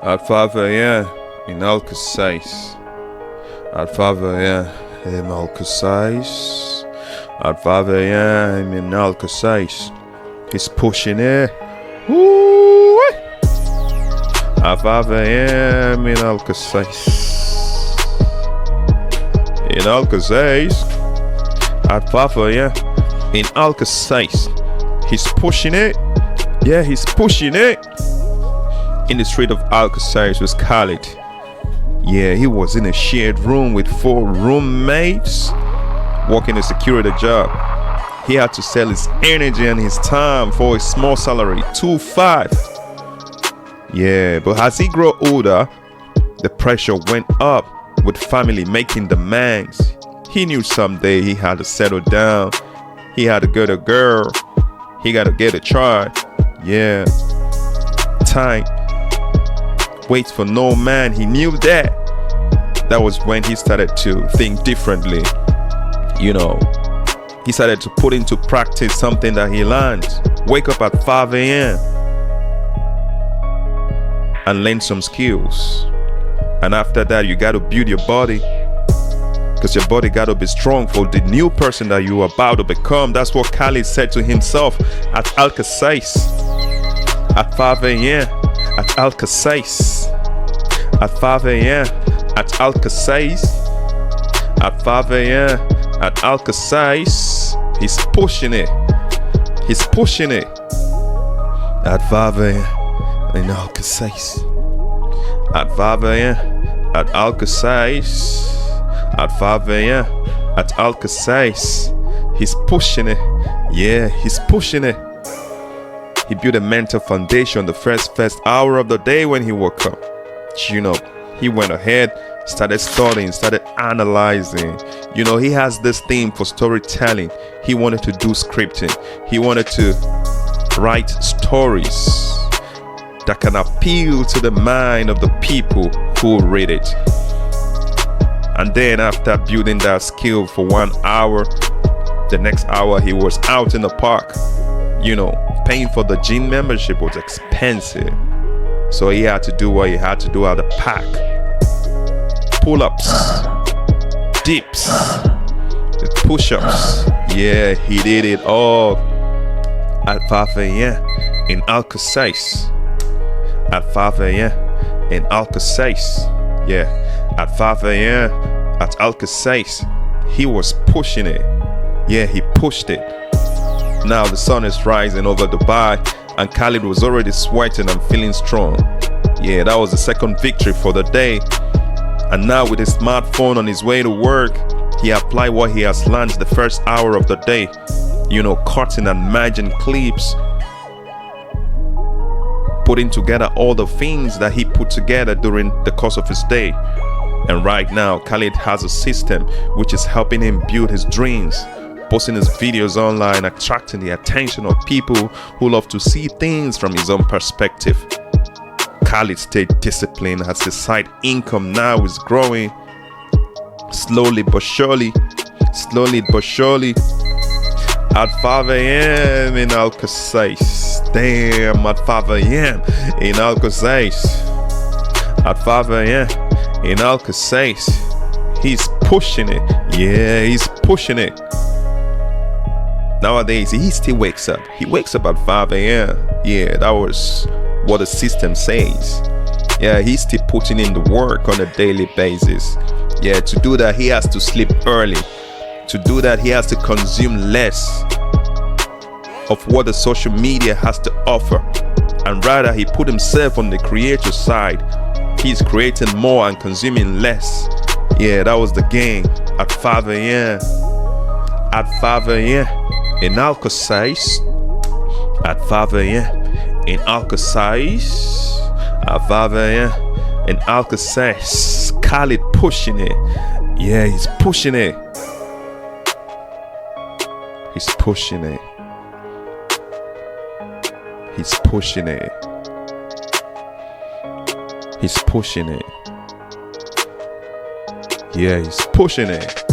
At 5 a.m. in Alcacais. At 5 a.m. in Alcacais. At 5 a.m. in Alcacais. He's pushing it. Woo! At 5 a.m. in Alcacais. In Alcacais. At 5 a.m. in Alcacais. He's pushing it. Yeah, he's pushing it. In the street of Alcacais was KHALID. Yeah, he was in a shared room with 4 roommates working a security job. He had to sell his energy and his time for a small salary, 2.5. Yeah, but as he grew older, the pressure went up with family making demands. He knew someday he had to settle down. He had to get a girl. He got to get a child. Yeah. Time waits for no man. He knew that. That was when he started to think differently. You know, he started to put into practice something that he learned. Wake up at 5 a.m. and learn some skills. And after that, you got to build your body. Because your body got to be strong for the new person that you are about to become. That's what KHALID said to himself at Alcacais. At 5 a.m. at Alcacais. At 5 a.m. at Alcacais. At 5 a.m. at Alcacais. He's pushing it. He's pushing it. At 5 a.m. in Alcacais. At 5 a.m. at Alcacais. At 5 a.m. at Alcacais. He's pushing it. Yeah, he's pushing it. He built a mental foundation the first hour of the day when he woke up. You know, he went ahead, started studying, started analyzing. You know, he has this thing for storytelling. He wanted to do scripting. He wanted to write stories that can appeal to the mind of the people who read it. And then after building that skill for 1 hour, the next hour he was out in the park. You know, paying for the gym membership was expensive. So he had to do what he had to do at the park. Pull-ups, dips, push-ups. Yeah, he did it all at 5 a.m. in Alcacais. At 5 a.m. in Alcacais. Yeah, at 5 a.m. at Alcacais. He was pushing it. Yeah, he pushed it. Now the sun is rising over Dubai and KHALID was already sweating and feeling strong. Yeah, that was the second victory for the day. And now with his smartphone on his way to work, he applied what he has learned the first hour of the day. You know, cutting and merging clips, putting together all the things that he put together during the course of his day. And right now, KHALID has a system which is helping him build his dreams, posting his videos online, attracting the attention of people who love to see things from his own perspective. KHALID stayed disciplined as his side income now is growing slowly but surely. At 5 a.m. in Alcacais. Damn, at 5 a.m. in Alcacais. At 5 a.m. in Alcacais. He's pushing it. Yeah, he's pushing it. Nowadays, he still wakes up. He wakes up at 5 a.m. Yeah, that was what the system says. Yeah, he's still putting in the work on a daily basis. Yeah, to do that, he has to sleep early. To do that, he has to consume less of what the social media has to offer. And rather, he put himself on the creator side. He's creating more and consuming less. Yeah, that was the game at 5 a.m. At 5 a.m. in Alcacais. At 5 a.m. in Alcacais. At 5 a.m. in Alcacais. KHALID pushing it. Yeah, he's pushing it. He's pushing it. He's pushing it. He's pushing it. Yeah, he's pushing it.